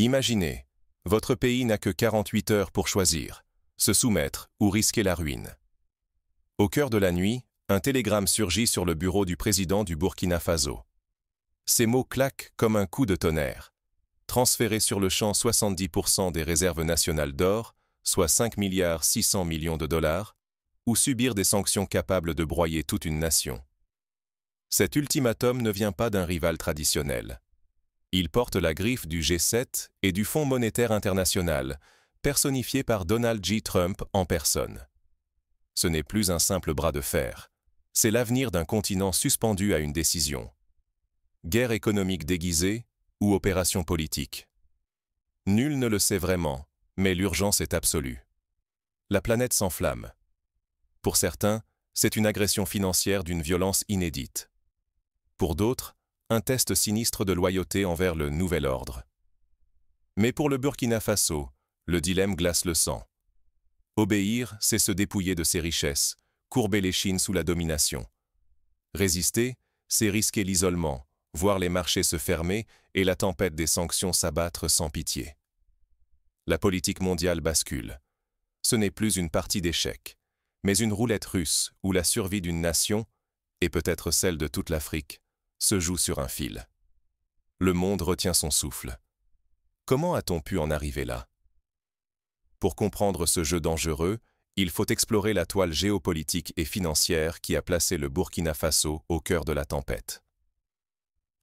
Imaginez, votre pays n'a que 48 heures pour choisir, se soumettre ou risquer la ruine. Au cœur de la nuit, un télégramme surgit sur le bureau du président du Burkina Faso. Ces mots claquent comme un coup de tonnerre. Transférer sur le champ 70% des réserves nationales d'or, soit 5,6 milliards de dollars, ou subir des sanctions capables de broyer toute une nation. Cet ultimatum ne vient pas d'un rival traditionnel. Il porte la griffe du G7 et du Fonds monétaire international, personnifié par Donald J. Trump en personne. Ce n'est plus un simple bras de fer. C'est l'avenir d'un continent suspendu à une décision. Guerre économique déguisée ou opération politique? Nul ne le sait vraiment, mais l'urgence est absolue. La planète s'enflamme. Pour certains, c'est une agression financière d'une violence inédite. Pour d'autres, un test sinistre de loyauté envers le nouvel ordre. Mais pour le Burkina Faso, le dilemme glace le sang. Obéir, c'est se dépouiller de ses richesses, courber l'échine sous la domination. Résister, c'est risquer l'isolement, voir les marchés se fermer et la tempête des sanctions s'abattre sans pitié. La politique mondiale bascule. Ce n'est plus une partie d'échecs, mais une roulette russe où la survie d'une nation, et peut-être celle de toute l'Afrique, se joue sur un fil. Le monde retient son souffle. Comment a-t-on pu en arriver là? Pour comprendre ce jeu dangereux, il faut explorer la toile géopolitique et financière qui a placé le Burkina Faso au cœur de la tempête.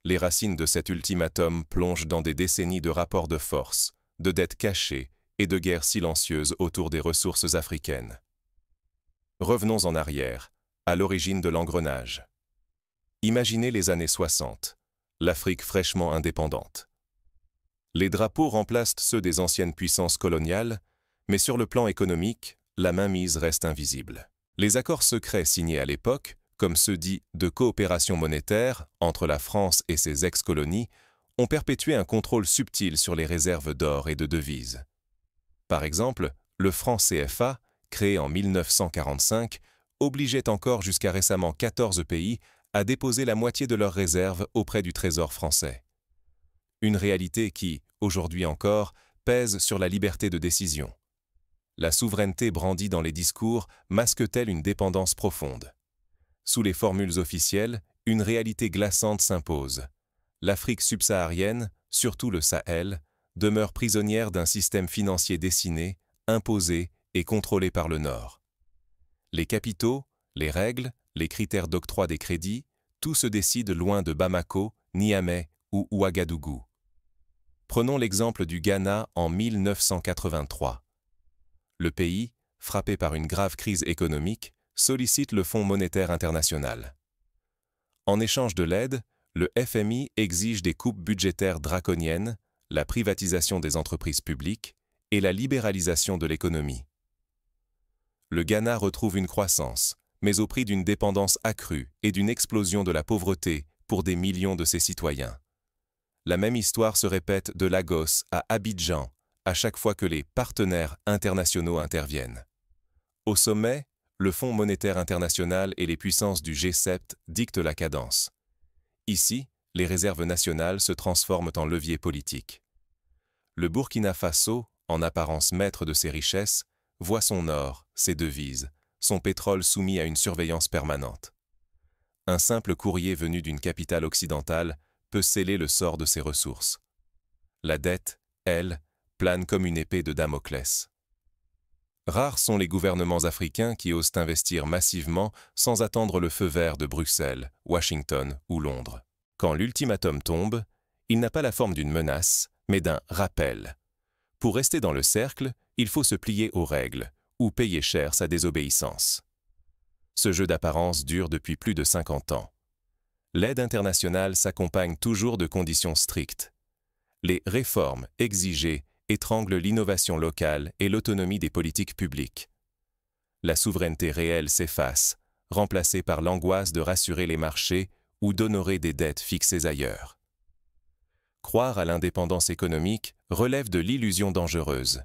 Les racines de cet ultimatum plongent dans des décennies de rapports de force, de dettes cachées et de guerres silencieuses autour des ressources africaines. Revenons en arrière, à l'origine de l'engrenage. Imaginez les années 60, l'Afrique fraîchement indépendante. Les drapeaux remplacent ceux des anciennes puissances coloniales, mais sur le plan économique, la mainmise reste invisible. Les accords secrets signés à l'époque, comme ceux dits de coopération monétaire entre la France et ses ex-colonies, ont perpétué un contrôle subtil sur les réserves d'or et de devises. Par exemple, le franc CFA, créé en 1945, obligeait encore jusqu'à récemment 14 pays à déposer la moitié de leurs réserves auprès du Trésor français. Une réalité qui, aujourd'hui encore, pèse sur la liberté de décision. La souveraineté brandie dans les discours masque-t-elle une dépendance profonde? Sous les formules officielles, une réalité glaçante s'impose. L'Afrique subsaharienne, surtout le Sahel, demeure prisonnière d'un système financier dessiné, imposé et contrôlé par le Nord. Les capitaux, les règles, les critères d'octroi des crédits, tout se décide loin de Bamako, Niamey ou Ouagadougou. Prenons l'exemple du Ghana en 1983. Le pays, frappé par une grave crise économique, sollicite le Fonds monétaire international. En échange de l'aide, le FMI exige des coupes budgétaires draconiennes, la privatisation des entreprises publiques et la libéralisation de l'économie. Le Ghana retrouve une croissance, mais au prix d'une dépendance accrue et d'une explosion de la pauvreté pour des millions de ses citoyens. La même histoire se répète de Lagos à Abidjan, à chaque fois que les partenaires internationaux interviennent. Au sommet, le Fonds monétaire international et les puissances du G7 dictent la cadence. Ici, les réserves nationales se transforment en levier politique. Le Burkina Faso, en apparence maître de ses richesses, voit son or, ses devises, son pétrole soumis à une surveillance permanente. Un simple courrier venu d'une capitale occidentale peut sceller le sort de ses ressources. La dette, elle, plane comme une épée de Damoclès. Rares sont les gouvernements africains qui osent investir massivement sans attendre le feu vert de Bruxelles, Washington ou Londres. Quand l'ultimatum tombe, il n'a pas la forme d'une menace, mais d'un rappel. Pour rester dans le cercle, il faut se plier aux règles, ou payer cher sa désobéissance. Ce jeu d'apparence dure depuis plus de 50 ans. L'aide internationale s'accompagne toujours de conditions strictes. Les réformes exigées étranglent l'innovation locale et l'autonomie des politiques publiques. La souveraineté réelle s'efface, remplacée par l'angoisse de rassurer les marchés ou d'honorer des dettes fixées ailleurs. Croire à l'indépendance économique relève de l'illusion dangereuse.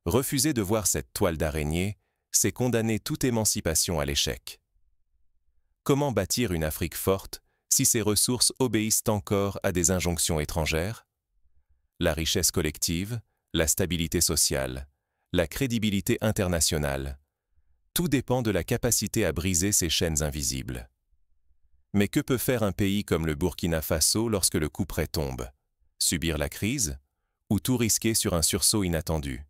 Refuser de voir cette toile d'araignée, c'est condamner toute émancipation à l'échec. Comment bâtir une Afrique forte si ses ressources obéissent encore à des injonctions étrangères? La richesse collective, la stabilité sociale, la crédibilité internationale, tout dépend de la capacité à briser ces chaînes invisibles. Mais que peut faire un pays comme le Burkina Faso lorsque le couperet tombe? Subir la crise ou tout risquer sur un sursaut inattendu?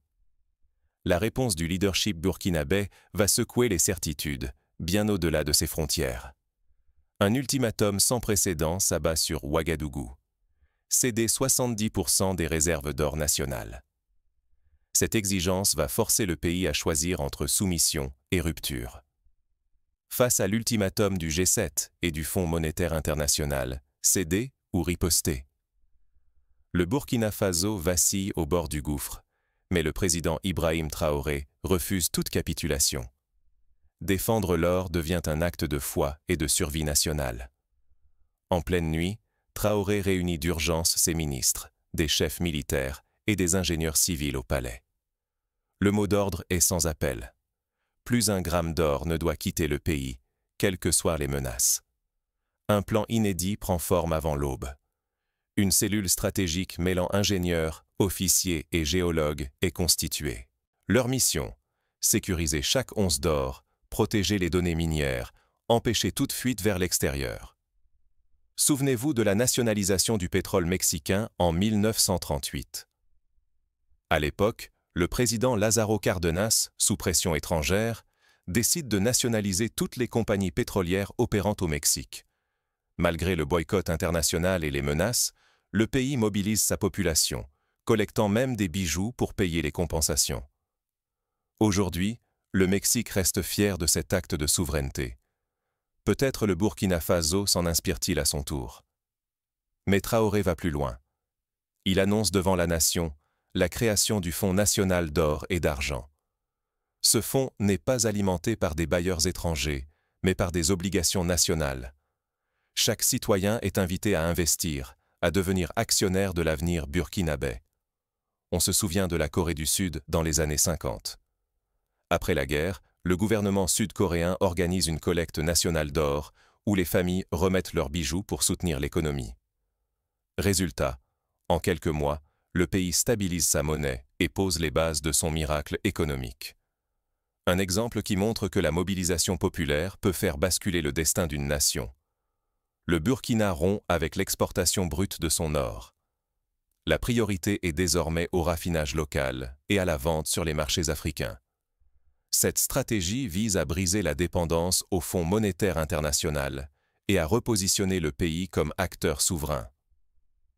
La réponse du leadership burkinabé va secouer les certitudes, bien au-delà de ses frontières. Un ultimatum sans précédent s'abat sur Ouagadougou. Céder 70% des réserves d'or nationales. Cette exigence va forcer le pays à choisir entre soumission et rupture. Face à l'ultimatum du G7 et du Fonds monétaire international, céder ou riposter? Le Burkina Faso vacille au bord du gouffre, mais le président Ibrahim Traoré refuse toute capitulation. Défendre l'or devient un acte de foi et de survie nationale. En pleine nuit, Traoré réunit d'urgence ses ministres, des chefs militaires et des ingénieurs civils au palais. Le mot d'ordre est sans appel. Plus un gramme d'or ne doit quitter le pays, quelles que soient les menaces. Un plan inédit prend forme avant l'aube. Une cellule stratégique mêlant ingénieurs, officiers et géologues est constituée. Leur mission, sécuriser chaque once d'or, protéger les données minières, empêcher toute fuite vers l'extérieur. Souvenez-vous de la nationalisation du pétrole mexicain en 1938. À l'époque, le président Lázaro Cárdenas, sous pression étrangère, décide de nationaliser toutes les compagnies pétrolières opérant au Mexique. Malgré le boycott international et les menaces, le pays mobilise sa population, collectant même des bijoux pour payer les compensations. Aujourd'hui, le Mexique reste fier de cet acte de souveraineté. Peut-être le Burkina Faso s'en inspire-t-il à son tour. Mais Traoré va plus loin. Il annonce devant la nation la création du Fonds national d'or et d'argent. Ce fonds n'est pas alimenté par des bailleurs étrangers, mais par des obligations nationales. Chaque citoyen est invité à investir, à devenir actionnaire de l'avenir burkinabé. On se souvient de la Corée du Sud dans les années 50. Après la guerre, le gouvernement sud-coréen organise une collecte nationale d'or où les familles remettent leurs bijoux pour soutenir l'économie. Résultat, en quelques mois, le pays stabilise sa monnaie et pose les bases de son miracle économique. Un exemple qui montre que la mobilisation populaire peut faire basculer le destin d'une nation. Le Burkina rompt avec l'exportation brute de son or. La priorité est désormais au raffinage local et à la vente sur les marchés africains. Cette stratégie vise à briser la dépendance au Fonds monétaire international et à repositionner le pays comme acteur souverain.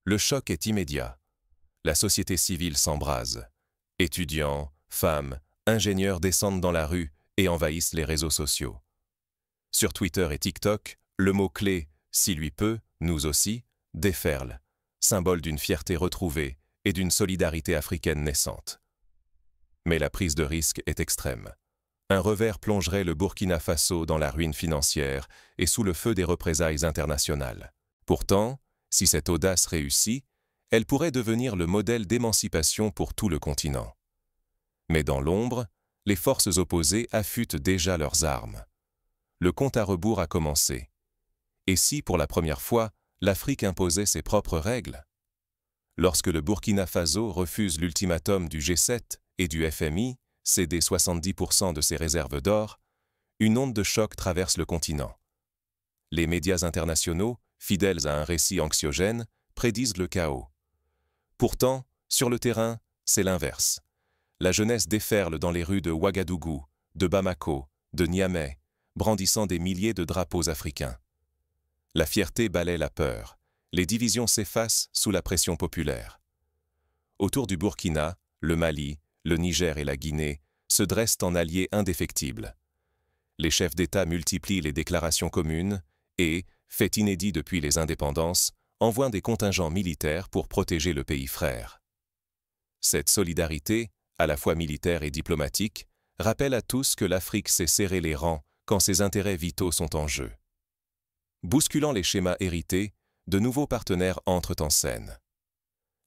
Le choc est immédiat. La société civile s'embrase. Étudiants, femmes, ingénieurs descendent dans la rue et envahissent les réseaux sociaux. Sur Twitter et TikTok, le mot-clé « si lui peut, nous aussi » déferle, symbole d'une fierté retrouvée et d'une solidarité africaine naissante. Mais la prise de risque est extrême. Un revers plongerait le Burkina Faso dans la ruine financière et sous le feu des représailles internationales. Pourtant, si cette audace réussit, elle pourrait devenir le modèle d'émancipation pour tout le continent. Mais dans l'ombre, les forces opposées affûtent déjà leurs armes. Le compte à rebours a commencé. Et si, pour la première fois, l'Afrique imposait ses propres règles? Lorsque le Burkina Faso refuse l'ultimatum du G7 et du FMI, céder 70% de ses réserves d'or, une onde de choc traverse le continent. Les médias internationaux, fidèles à un récit anxiogène, prédisent le chaos. Pourtant, sur le terrain, c'est l'inverse. La jeunesse déferle dans les rues de Ouagadougou, de Bamako, de Niamey, brandissant des milliers de drapeaux africains. La fierté balaie la peur. Les divisions s'effacent sous la pression populaire. Autour du Burkina, le Mali, le Niger et la Guinée se dressent en alliés indéfectibles. Les chefs d'État multiplient les déclarations communes et, fait inédit depuis les indépendances, envoient des contingents militaires pour protéger le pays frère. Cette solidarité, à la fois militaire et diplomatique, rappelle à tous que l'Afrique sait serrer les rangs quand ses intérêts vitaux sont en jeu. Bousculant les schémas hérités, de nouveaux partenaires entrent en scène.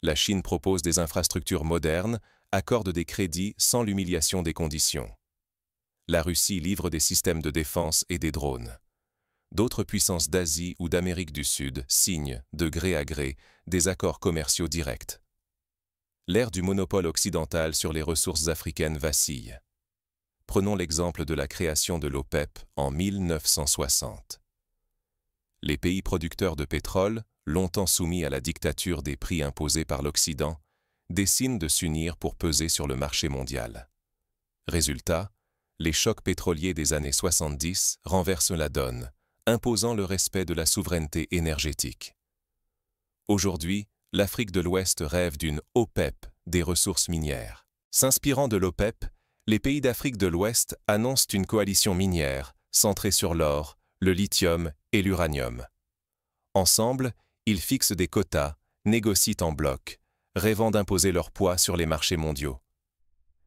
La Chine propose des infrastructures modernes, accorde des crédits sans l'humiliation des conditions. La Russie livre des systèmes de défense et des drones. D'autres puissances d'Asie ou d'Amérique du Sud signent, de gré à gré, des accords commerciaux directs. l'ère du monopole occidental sur les ressources africaines vacille. Prenons l'exemple de la création de l'OPEP en 1960. Les pays producteurs de pétrole, longtemps soumis à la dictature des prix imposés par l'Occident, décident de s'unir pour peser sur le marché mondial. Résultat, les chocs pétroliers des années 70 renversent la donne, imposant le respect de la souveraineté énergétique. Aujourd'hui, l'Afrique de l'Ouest rêve d'une OPEP des ressources minières. S'inspirant de l'OPEP, les pays d'Afrique de l'Ouest annoncent une coalition minière centrée sur l'or, le lithium et l'uranium. Ensemble, ils fixent des quotas, négocient en bloc, rêvant d'imposer leur poids sur les marchés mondiaux.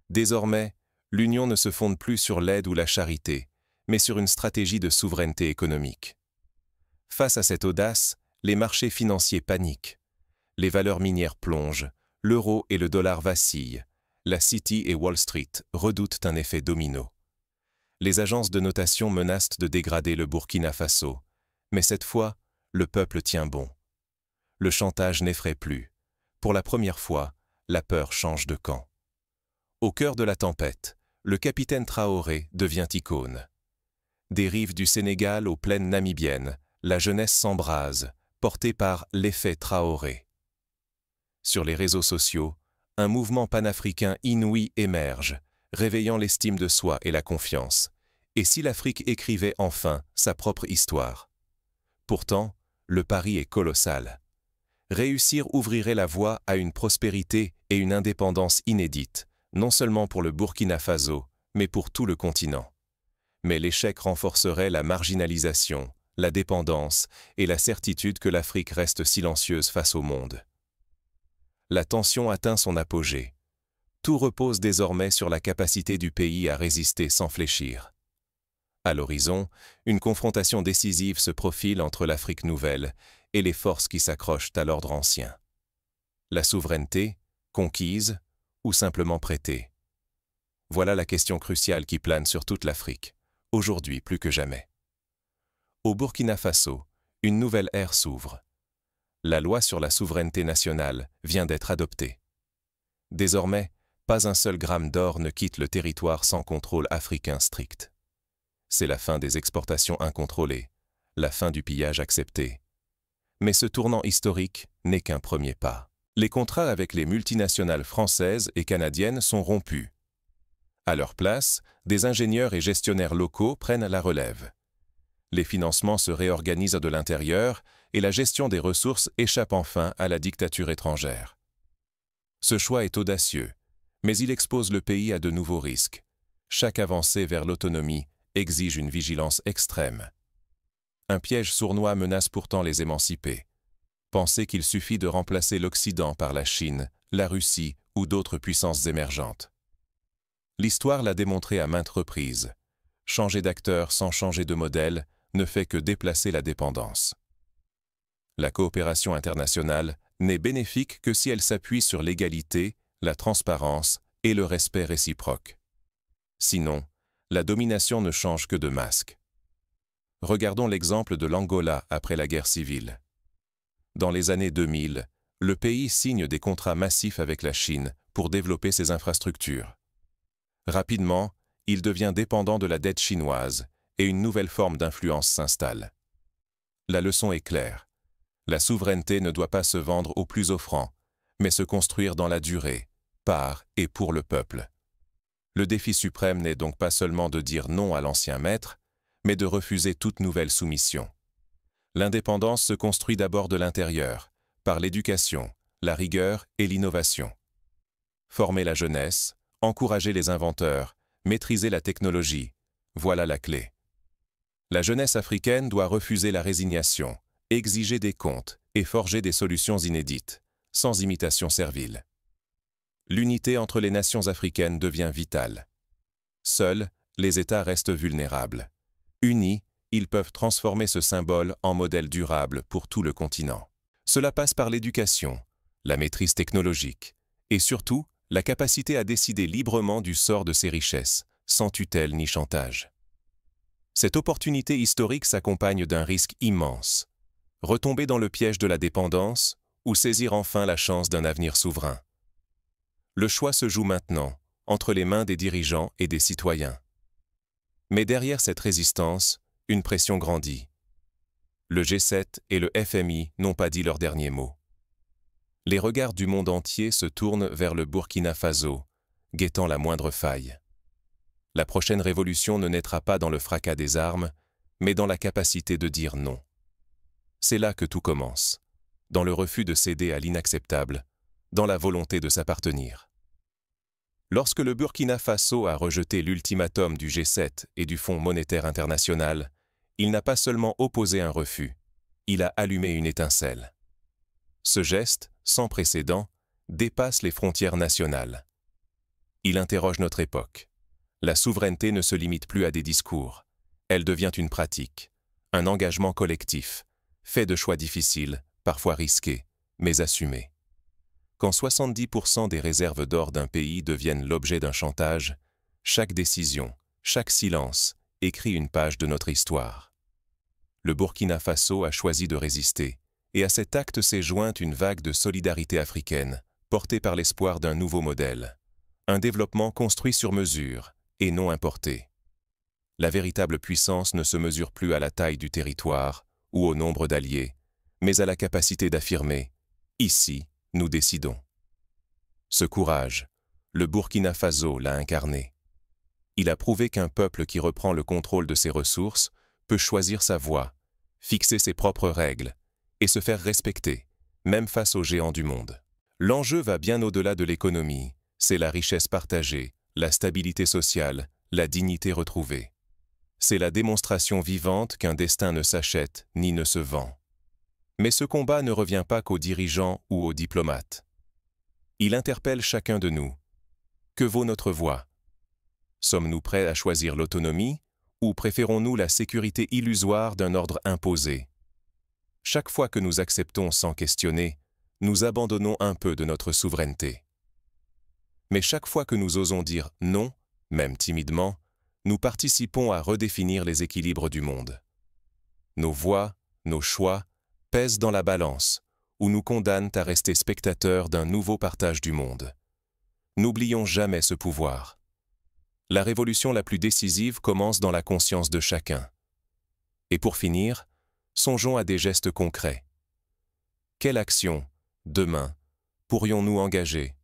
Désormais, l'Union ne se fonde plus sur l'aide ou la charité, mais sur une stratégie de souveraineté économique. Face à cette audace, les marchés financiers paniquent. Les valeurs minières plongent, l'euro et le dollar vacillent, la City et Wall Street redoutent un effet domino. Les agences de notation menacent de dégrader le Burkina Faso, mais cette fois, le peuple tient bon. Le chantage n'effraie plus. Pour la première fois, la peur change de camp. Au cœur de la tempête, le capitaine Traoré devient icône. Des rives du Sénégal aux plaines namibiennes, la jeunesse s'embrase, portée par l'effet Traoré. Sur les réseaux sociaux, un mouvement panafricain inouï émerge, réveillant l'estime de soi et la confiance. Et si l'Afrique écrivait enfin sa propre histoire? Pourtant, le pari est colossal. Réussir ouvrirait la voie à une prospérité et une indépendance inédites, non seulement pour le Burkina Faso, mais pour tout le continent. Mais l'échec renforcerait la marginalisation, la dépendance et la certitude que l'Afrique reste silencieuse face au monde. La tension atteint son apogée. Tout repose désormais sur la capacité du pays à résister sans fléchir. À l'horizon, une confrontation décisive se profile entre l'Afrique nouvelle et les forces qui s'accrochent à l'ordre ancien. La souveraineté, conquise ou simplement prêtée? Voilà la question cruciale qui plane sur toute l'Afrique, aujourd'hui plus que jamais. Au Burkina Faso, une nouvelle ère s'ouvre. La loi sur la souveraineté nationale vient d'être adoptée. Désormais, pas un seul gramme d'or ne quitte le territoire sans contrôle africain strict. C'est la fin des exportations incontrôlées, la fin du pillage accepté. Mais ce tournant historique n'est qu'un premier pas. Les contrats avec les multinationales françaises et canadiennes sont rompus. À leur place, des ingénieurs et gestionnaires locaux prennent la relève. Les financements se réorganisent de l'intérieur et la gestion des ressources échappe enfin à la dictature étrangère. Ce choix est audacieux, mais il expose le pays à de nouveaux risques. Chaque avancée vers l'autonomie exige une vigilance extrême. Un piège sournois menace pourtant les émancipés. Pensez qu'il suffit de remplacer l'Occident par la Chine, la Russie ou d'autres puissances émergentes. L'histoire l'a démontré à maintes reprises. Changer d'acteur sans changer de modèle ne fait que déplacer la dépendance. La coopération internationale n'est bénéfique que si elle s'appuie sur l'égalité, la transparence et le respect réciproque. Sinon, la domination ne change que de masque. Regardons l'exemple de l'Angola après la guerre civile. Dans les années 2000, le pays signe des contrats massifs avec la Chine pour développer ses infrastructures. Rapidement, il devient dépendant de la dette chinoise et une nouvelle forme d'influence s'installe. La leçon est claire. La souveraineté ne doit pas se vendre au plus offrant, mais se construire dans la durée, par et pour le peuple. Le défi suprême n'est donc pas seulement de dire non à l'ancien maître, mais de refuser toute nouvelle soumission. L'indépendance se construit d'abord de l'intérieur, par l'éducation, la rigueur et l'innovation. Former la jeunesse, encourager les inventeurs, maîtriser la technologie, voilà la clé. La jeunesse africaine doit refuser la résignation, exiger des comptes et forger des solutions inédites, sans imitation servile. L'unité entre les nations africaines devient vitale. Seuls, les États restent vulnérables. Unis, ils peuvent transformer ce symbole en modèle durable pour tout le continent. Cela passe par l'éducation, la maîtrise technologique et surtout la capacité à décider librement du sort de ses richesses, sans tutelle ni chantage. Cette opportunité historique s'accompagne d'un risque immense. Retomber dans le piège de la dépendance ou saisir enfin la chance d'un avenir souverain. Le choix se joue maintenant, entre les mains des dirigeants et des citoyens. Mais derrière cette résistance, une pression grandit. Le G7 et le FMI n'ont pas dit leur dernier mot. Les regards du monde entier se tournent vers le Burkina Faso, guettant la moindre faille. La prochaine révolution ne naîtra pas dans le fracas des armes, mais dans la capacité de dire non. C'est là que tout commence, dans le refus de céder à l'inacceptable, dans la volonté de s'appartenir. Lorsque le Burkina Faso a rejeté l'ultimatum du G7 et du Fonds monétaire international, il n'a pas seulement opposé un refus, il a allumé une étincelle. Ce geste, sans précédent, dépasse les frontières nationales. Il interroge notre époque. La souveraineté ne se limite plus à des discours. Elle devient une pratique, un engagement collectif, fait de choix difficiles, parfois risqués, mais assumés. Quand 70% des réserves d'or d'un pays deviennent l'objet d'un chantage, chaque décision, chaque silence écrit une page de notre histoire. Le Burkina Faso a choisi de résister, et à cet acte s'est jointe une vague de solidarité africaine, portée par l'espoir d'un nouveau modèle. Un développement construit sur mesure, et non importé. La véritable puissance ne se mesure plus à la taille du territoire ou au nombre d'alliés, mais à la capacité d'affirmer « Ici, nous décidons ». Ce courage, le Burkina Faso l'a incarné. Il a prouvé qu'un peuple qui reprend le contrôle de ses ressources peut choisir sa voie, fixer ses propres règles et se faire respecter, même face aux géants du monde. L'enjeu va bien au-delà de l'économie, c'est la richesse partagée, la stabilité sociale, la dignité retrouvée. C'est la démonstration vivante qu'un destin ne s'achète ni ne se vend. Mais ce combat ne revient pas qu'aux dirigeants ou aux diplomates. Il interpelle chacun de nous. Que vaut notre voix? Sommes-nous prêts à choisir l'autonomie ou préférons-nous la sécurité illusoire d'un ordre imposé? Chaque fois que nous acceptons sans questionner, nous abandonnons un peu de notre souveraineté. Mais chaque fois que nous osons dire non, même timidement, nous participons à redéfinir les équilibres du monde. Nos voix, nos choix, pèsent dans la balance, ou nous condamnent à rester spectateurs d'un nouveau partage du monde. N'oublions jamais ce pouvoir. La révolution la plus décisive commence dans la conscience de chacun. Et pour finir, songeons à des gestes concrets. Quelle action, demain, pourrions-nous engager?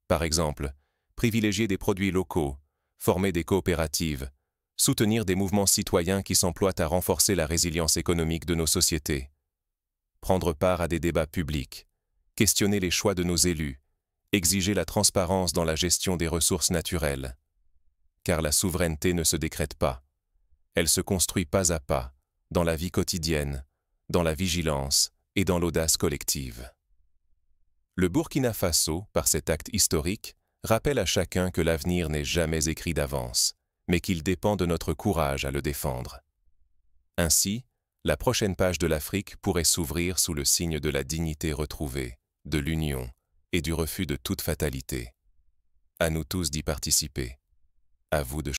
Par exemple, privilégier des produits locaux, former des coopératives, soutenir des mouvements citoyens qui s'emploient à renforcer la résilience économique de nos sociétés, prendre part à des débats publics, questionner les choix de nos élus, exiger la transparence dans la gestion des ressources naturelles. Car la souveraineté ne se décrète pas. Elle se construit pas à pas, dans la vie quotidienne, dans la vigilance et dans l'audace collective. Le Burkina Faso, par cet acte historique, rappelle à chacun que l'avenir n'est jamais écrit d'avance, mais qu'il dépend de notre courage à le défendre. Ainsi, la prochaine page de l'Afrique pourrait s'ouvrir sous le signe de la dignité retrouvée, de l'union et du refus de toute fatalité. À nous tous d'y participer. À vous de